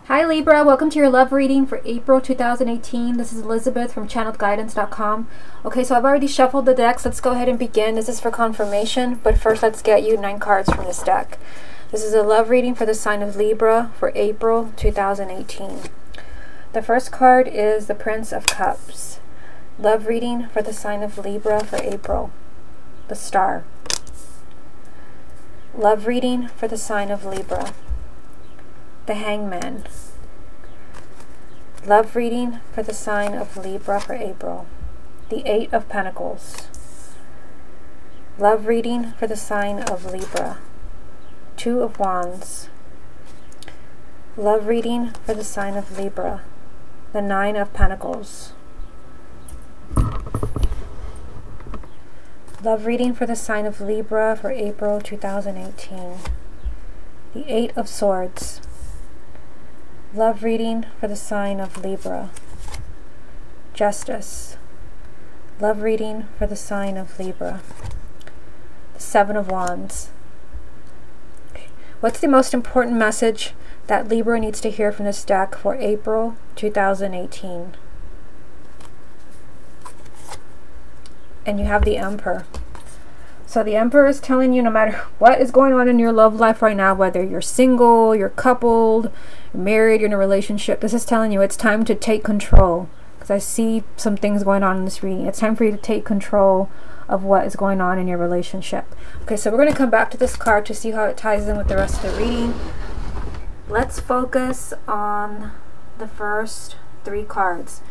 Hi Libra, welcome to your love reading for April 2018. This is Elizabeth from channeledguidance.com. Okay, so I've already shuffled the decks. Let's go ahead and begin. This is for confirmation, but first let's get you 9 cards from this deck. This is a love reading for the sign of Libra for April 2018. The first card is the Prince of Cups. Love reading for the sign of Libra for April. The Star. Love reading for the sign of Libra. The Hangman. Love reading for the sign of Libra for April. The Eight of Pentacles. Love reading for the sign of Libra. Two of Wands. Love reading for the sign of Libra. The Nine of Pentacles. Love reading for the sign of Libra for April 2018. The Eight of Swords. Love reading for the sign of Libra. Justice. Love reading for the sign of Libra. The Seven of Wands. Okay. What's the most important message that Libra needs to hear from this deck for April 2018? And you have the Emperor. So the Emperor is telling you no matter what is going on in your love life right now, whether you're single, you're coupled, you're married, you're in a relationship, this is telling you it's time to take control. Because I see some things going on in this reading. It's time for you to take control of what is going on in your relationship. Okay, so we're going to come back to this card to see how it ties in with the rest of the reading. Let's focus on the first 3 cards.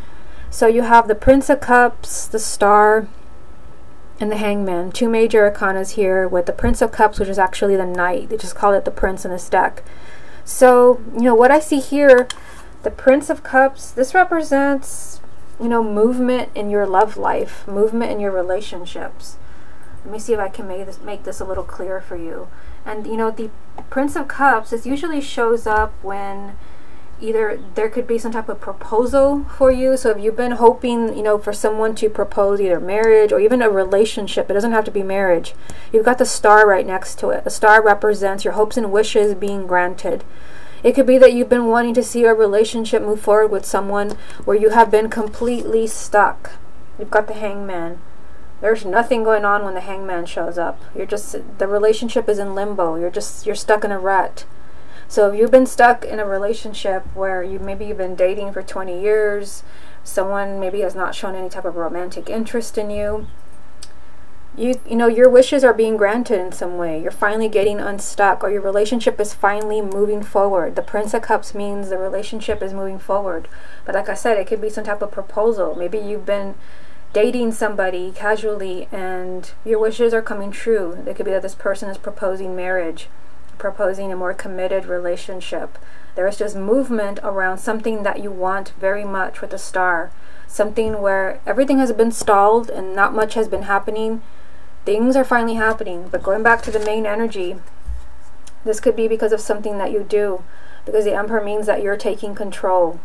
So you have the Prince of Cups, the Star, and the Hangman. 2 major arcanas here with the Prince of Cups, which is actually the Knight. They just call it the Prince in this deck. So, what I see here, the Prince of Cups, this represents, movement in your love life, movement in your relationships. Let me see if I can make this a little clearer for you. And, the Prince of Cups, this usually shows up when either there could be some type of proposal for you. So if you've been hoping, for someone to propose either marriage or even a relationship, it doesn't have to be marriage. You've got the Star right next to it. The Star represents your hopes and wishes being granted. It could be that you've been wanting to see a relationship move forward with someone where you have been completely stuck. You've got the Hangman. There's nothing going on when the Hangman shows up. The relationship is in limbo. You're stuck in a rut. So if you've been stuck in a relationship where maybe you've been dating for 20 years, someone maybe has not shown any type of romantic interest in you, your wishes are being granted in some way. You're finally getting unstuck, or your relationship is finally moving forward. The Prince of Cups means the relationship is moving forward. But like I said, it could be some type of proposal. Maybe you've been dating somebody casually and your wishes are coming true. It could be that this person is proposing marriage, proposing a more committed relationship. There is just movement around something that you want very much with the Star. Something where everything has been stalled and not much has been happening. Things are finally happening. But going back to the main energy, this could be because of something that you do. Because the Emperor means that you're taking control.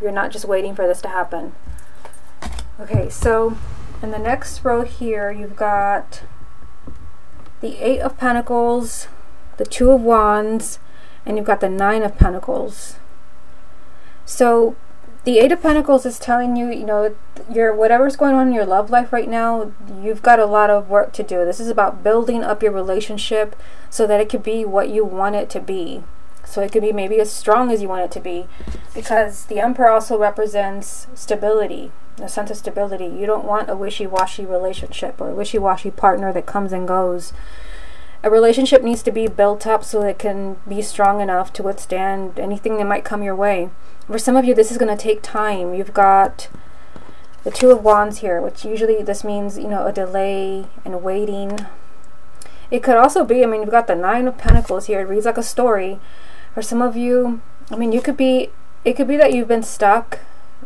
You're not just waiting for this to happen. Okay, so in the next row here, you've got the Eight of Pentacles, the Two of Wands, and you've got the Nine of Pentacles. So the Eight of Pentacles is telling you, whatever's going on in your love life right now, you've got a lot of work to do. This is about building up your relationship so that it could be what you want it to be. So it could be maybe as strong as you want it to be, because the Emperor also represents stability, a sense of stability. You don't want a wishy-washy relationship or a wishy-washy partner that comes and goes. A relationship needs to be built up so it can be strong enough to withstand anything that might come your way. For some of you, this is going to take time. You've got the Two of Wands here, which usually this means, a delay and waiting. It could also be, you've got the Nine of Pentacles here. It reads like a story. For some of you, it could be that you've been stuck,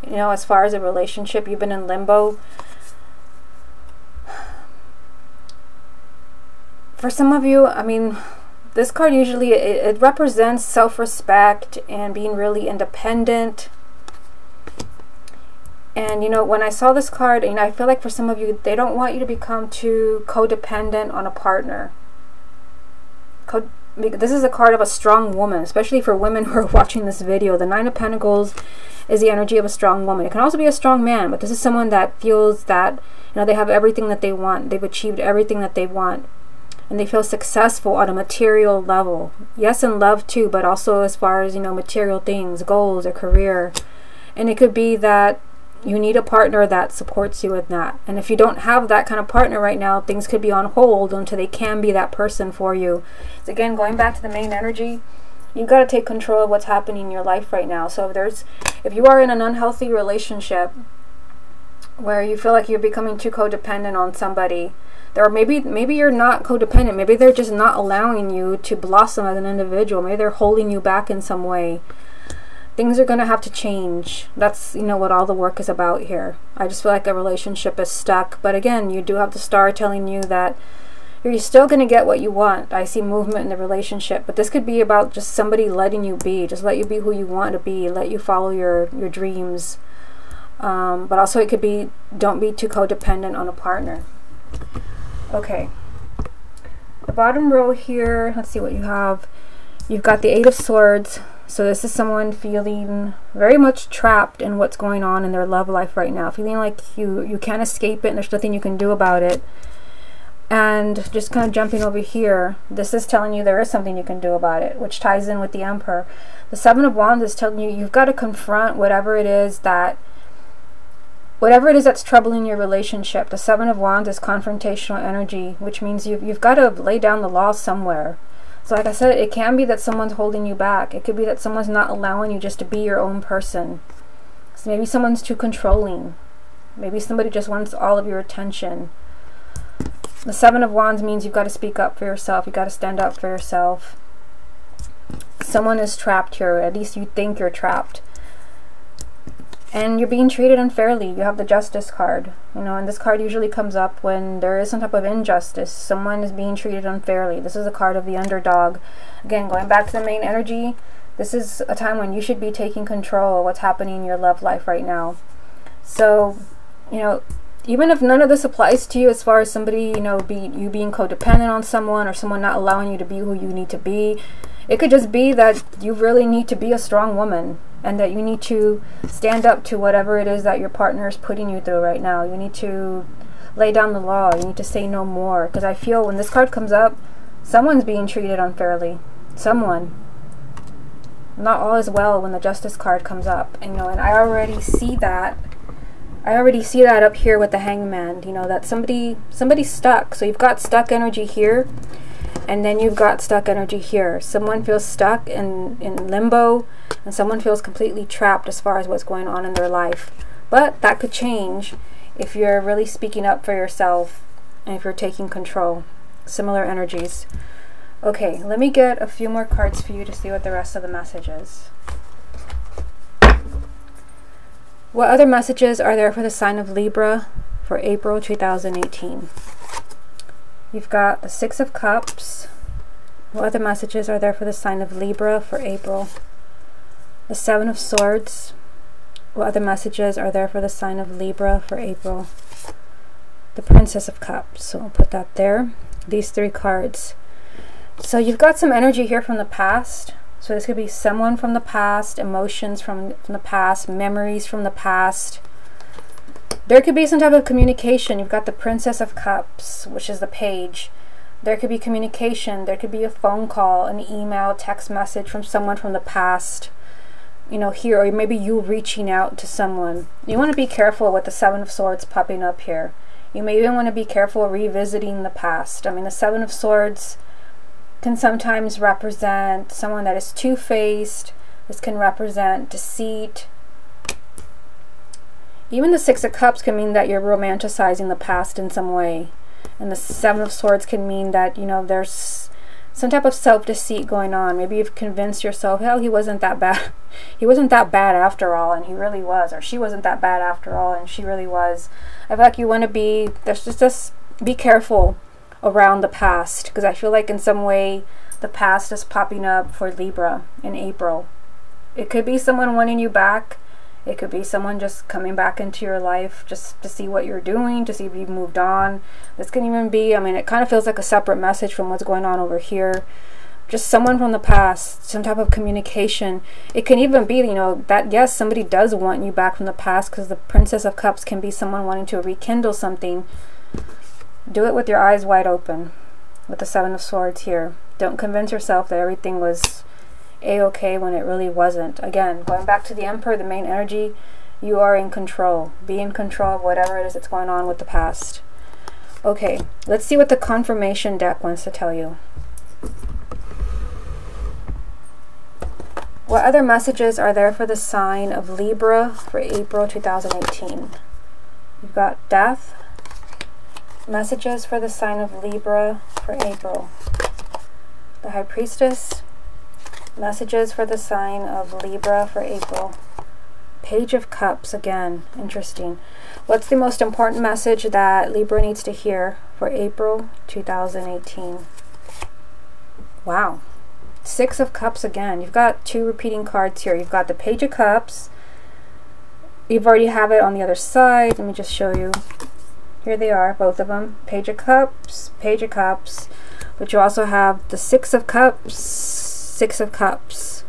as far as a relationship. You've been in limbo. For some of you, this card usually, it represents self-respect and being really independent. And, when I saw this card, I feel like for some of you, they don't want you to become too codependent on a partner. this is a card of a strong woman, especially for women who are watching this video. The Nine of Pentacles is the energy of a strong woman. It can also be a strong man, but this is someone that feels that, you know, they have everything that they want. They've achieved everything that they want. And they feel successful on a material level. Yes, in love too, but also as far as, you know, material things, goals, a career. And it could be that you need a partner that supports you with that. And if you don't have that kind of partner right now, things could be on hold until they can be that person for you. So again, going back to the main energy, you've got to take control of what's happening in your life right now. So if you are in an unhealthy relationship where you feel like you're becoming too codependent on somebody, or maybe you're not codependent, maybe they're just not allowing you to blossom as an individual, maybe they're holding you back in some way. Things are going to have to change. That's, you know, what all the work is about here. I just feel like a relationship is stuck. But again, you do have the star telling you that you're still going to get what you want. I see movement in the relationship. But this could be about just somebody letting you be. Just let you be who you want to be. Let you follow your dreams. But also it could be, don't be too codependent on a partner. Okay. The bottom row here, let's see what you have. You've got the Eight of Swords. So this is someone feeling very much trapped in what's going on in their love life right now. Feeling like you can't escape it and there's nothing you can do about it. And just kind of jumping over here, this is telling you there is something you can do about it, which ties in with the Emperor. The Seven of Wands is telling you you've got to confront whatever it is that's troubling your relationship. The Seven of Wands is confrontational energy, which means you've got to lay down the law somewhere. So like I said, it can be that someone's holding you back. It could be that someone's not allowing you just to be your own person. So maybe someone's too controlling. Maybe somebody just wants all of your attention. The Seven of Wands means you've got to speak up for yourself. You've got to stand up for yourself. Someone is trapped here. At least you think you're trapped. And you're being treated unfairly. You have the Justice card. You know, and this card usually comes up when there is some type of injustice. Someone is being treated unfairly. This is a card of the underdog. Again, going back to the main energy, this is a time when you should be taking control of what's happening in your love life right now. So, you know, even if none of this applies to you as far as somebody, you know, you being codependent on someone or someone not allowing you to be who you need to be, it could just be that you really need to be a strong woman and that you need to stand up to whatever it is that your partner is putting you through right now. You need to lay down the law. You need to say no more. Because I feel when this card comes up, someone's being treated unfairly. Someone. Not all is well when the Justice card comes up. And, you know, and I already see that. I already see that up here with the Hangman. You know, that somebody's stuck. So you've got stuck energy here. And then you've got stuck energy here. Someone feels stuck in limbo, and someone feels completely trapped as far as what's going on in their life. But that could change if you're really speaking up for yourself and if you're taking control. Similar energies. Okay, let me get a few more cards for you to see what the rest of the message is. What other messages are there for the sign of Libra for April 2018? You've got the Six of Cups. What other messages are there for the sign of Libra for April? The Seven of Swords. What other messages are there for the sign of Libra for April? The Princess of Cups. So I'll put that there. These three cards. So you've got some energy here from the past. So this could be someone from the past, emotions from the past, memories from the past. There could be some type of communication. You've got the Princess of Cups, which is the Page. There could be communication. There could be a phone call, an email, text message from someone from the past. You know, here, or maybe you reaching out to someone. You want to be careful with the Seven of Swords popping up here. You may even want to be careful revisiting the past. I mean, the Seven of Swords can sometimes represent someone that is two-faced. This can represent deceit. Even the Six of Cups can mean that you're romanticizing the past in some way. And the Seven of Swords can mean that, you know, there's some type of self-deceit going on. Maybe you've convinced yourself, hell, he wasn't that bad. He wasn't that bad after all, and he really was. Or she wasn't that bad after all, and she really was. I feel like you want to be, there's just be careful around the past. Because I feel like in some way, the past is popping up for Libra in April. It could be someone wanting you back. It could be someone just coming back into your life just to see what you're doing, to see if you've moved on. This can even be, I mean, it kind of feels like a separate message from what's going on over here. just someone from the past, some type of communication. It can even be, you know, that yes, somebody does want you back from the past, because the Princess of Cups can be someone wanting to rekindle something. Do it with your eyes wide open with the Seven of Swords here. Don't convince yourself that everything was a-okay when it really wasn't. Again, going back to the Emperor, the main energy, you are in control. Be in control of whatever it is that's going on with the past. Okay, let's see what the confirmation deck wants to tell you. What other messages are there for the sign of Libra for April 2018? You've got death. Messages for the sign of Libra for April. The High Priestess. Messages for the sign of Libra for April. Page of Cups, again, interesting. What's the most important message that Libra needs to hear for April 2018? Wow. Six of Cups again. You've got two repeating cards here. You've got the Page of Cups. You've already have it on the other side. Let me just show you. Here they are, both of them. Page of Cups, Page of Cups. But you also have the Six of Cups, Six of Cups.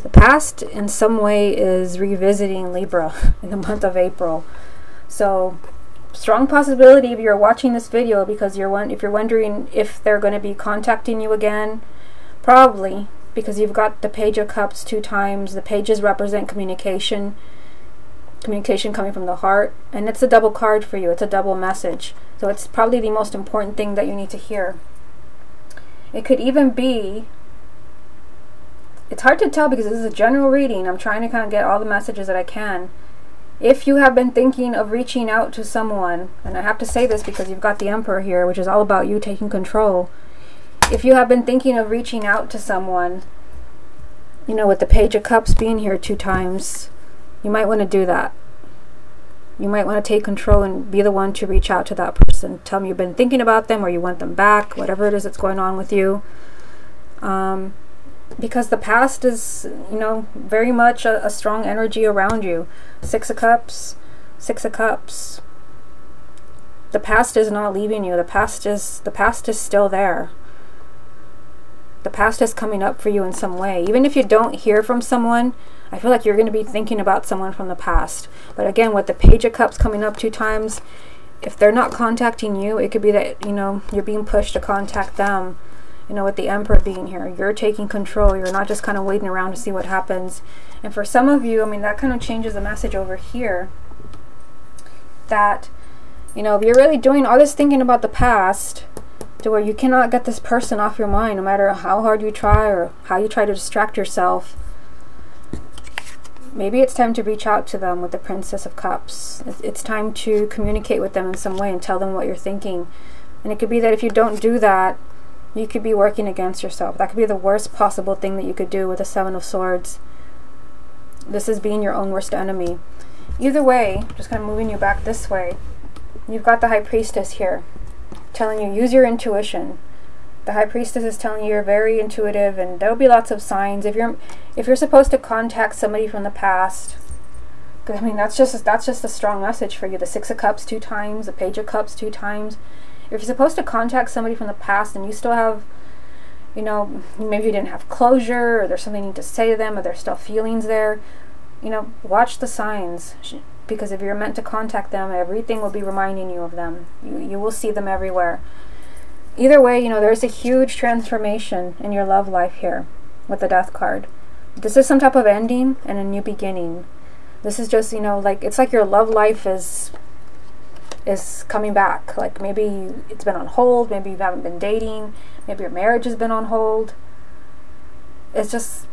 The past in some way is revisiting Libra in the month of April. So strong possibility if you're watching this video, because if you're wondering if they're going to be contacting you again, probably, because you've got the Page of Cups 2 times. The pages represent communication coming from the heart, and it's a double card for you. It's a double message, so it's probably the most important thing that you need to hear. It could even be, it's hard to tell because this is a general reading. I'm trying to kind of get all the messages that I can. If you have been thinking of reaching out to someone, and I have to say this because you've got the Emperor here, which is all about you taking control. If you have been thinking of reaching out to someone, you know, with the Page of Cups being here 2 times, you might want to do that. You might want to take control and be the one to reach out to that person. Tell them you've been thinking about them, or you want them back, whatever it is that's going on with you. Because the past is, you know, very much a strong energy around you. Six of Cups, Six of Cups. The past is not leaving you. The past is still there. The past is coming up for you in some way. Even if you don't hear from someone, I feel like you're going to be thinking about someone from the past. But again, with the Page of Cups coming up 2 times, if they're not contacting you, it could be that, you know, you're being pushed to contact them. You know, with the Emperor being here, you're taking control. You're not just kind of waiting around to see what happens. And for some of you, I mean, that kind of changes the message over here. That, you know, if you're really doing all this thinking about the past, to where you cannot get this person off your mind, no matter how hard you try or how you try to distract yourself, maybe it's time to reach out to them with the Princess of Cups. It's time to communicate with them in some way and tell them what you're thinking. And it could be that if you don't do that, you could be working against yourself. That could be the worst possible thing that you could do with the Seven of Swords. This is being your own worst enemy. Either way, just kind of moving you back this way, you've got the High Priestess here, telling you, use your intuition. The High Priestess is telling you you're very intuitive, and there'll be lots of signs. If you're supposed to contact somebody from the past, I mean, that's just a strong message for you. The Six of Cups 2 times, the Page of Cups 2 times. If you're supposed to contact somebody from the past and you still have, you know, maybe you didn't have closure, or there's something you need to say to them, or there's still feelings there, you know, watch the signs. Because if you're meant to contact them, everything will be reminding you of them. You will see them everywhere. Either way, you know, there's a huge transformation in your love life here with the Death card. This is some type of ending and a new beginning. This is just, you know, like, it's like your love life is coming back. Like, maybe it's been on hold, maybe you haven't been dating, maybe your marriage has been on hold. It's just,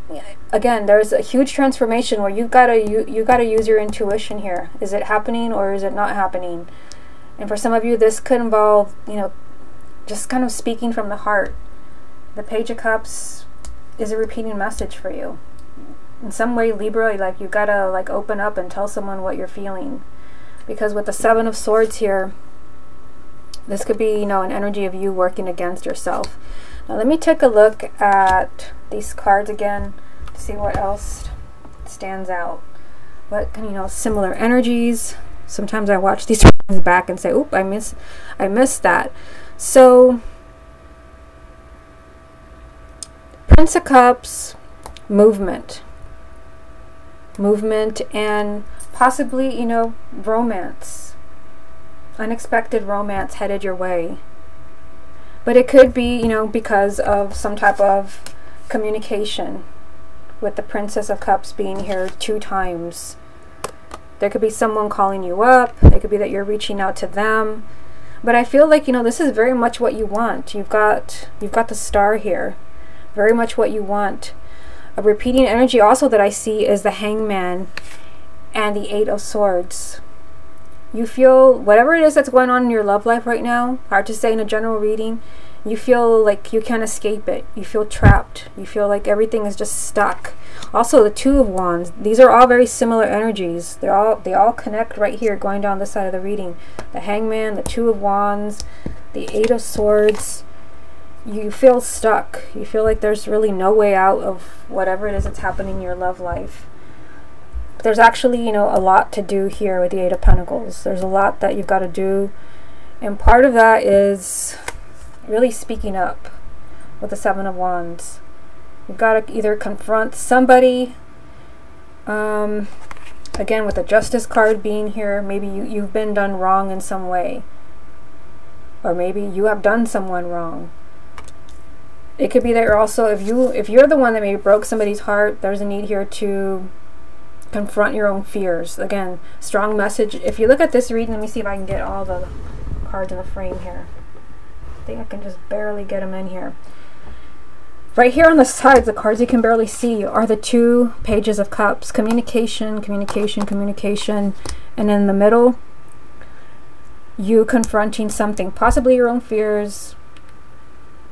again, there's a huge transformation where you gotta use your intuition here. Is it happening or is it not happening? And for some of you, this could involve, you know, just kind of speaking from the heart. The Page of Cups is a repeating message for you. In some way, Libra, like, you gotta, like, open up and tell someone what you're feeling. Because with the Seven of Swords here, this could be, you know, an energy of you working against yourself. Now let me take a look at these cards again to see what else stands out. What, you know, similar energies. Sometimes I watch these things back and say, oop, I missed that. So Prince of Cups, movement. Movement and possibly, you know, romance. Unexpected romance headed your way. But it could be, you know, because of some type of communication, with the Princess of Cups being here 2 times. There could be someone calling you up. It could be that you're reaching out to them. But I feel like, you know, this is very much what you want. You've got the Star here. Very much what you want. A repeating energy also that I see is the Hangman and the 8 of Swords. You feel whatever it is that's going on in your love life right now, hard to say in a general reading, you feel like you can't escape it. You feel trapped. You feel like everything is just stuck. Also, the 2 of Wands. These are all very similar energies. They all connect right here, going down this side of the reading. The Hangman, the 2 of Wands, the 8 of Swords. You feel stuck. You feel like there's really no way out of whatever it is that's happening in your love life. There's actually, you know, a lot to do here with the 8 of Pentacles. There's a lot that you've got to do. And part of that is really speaking up with the 7 of Wands. You've got to either confront somebody, again with the Justice card being here, maybe you've been done wrong in some way. Or maybe you have done someone wrong. It could be that you're also, if you're the one that maybe broke somebody's heart, there's a need here to confront your own fears. Again, strong message. If you look at this reading, let me see if I can get all the cards in the frame here. I think I can just barely get them in here. Right here on the sides, the cards you can barely see are the 2 pages of cups. Communication, communication, communication. And in the middle, you confronting something. Possibly your own fears.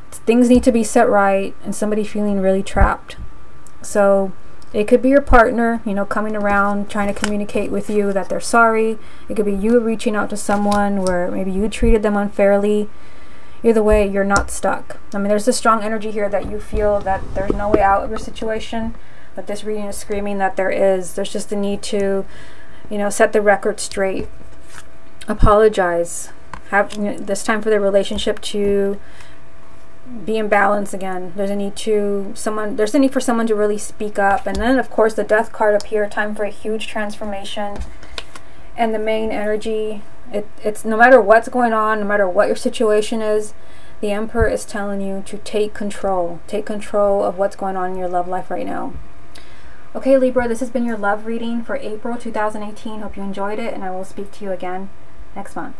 Things need to be set right. And somebody feeling really trapped. So it could be your partner, you know, coming around, trying to communicate with you that they're sorry. It could be you reaching out to someone where maybe you treated them unfairly. Either way, you're not stuck. I mean, there's a strong energy here that you feel that there's no way out of your situation, but this reading is screaming that there is. There's just a need to, you know, set the record straight. Apologize. Have, you know, this time for the relationship to be in balance again. There's a need for someone to really speak up. And then, of course, the Death card up here, time for a huge transformation. And the main energy, it's no matter what's going on, no matter what your situation is, the Emperor is telling you to take control. Take control of what's going on in your love life right now. Okay, Libra, this has been your love reading for April 2018. Hope you enjoyed it, and I will speak to you again next month.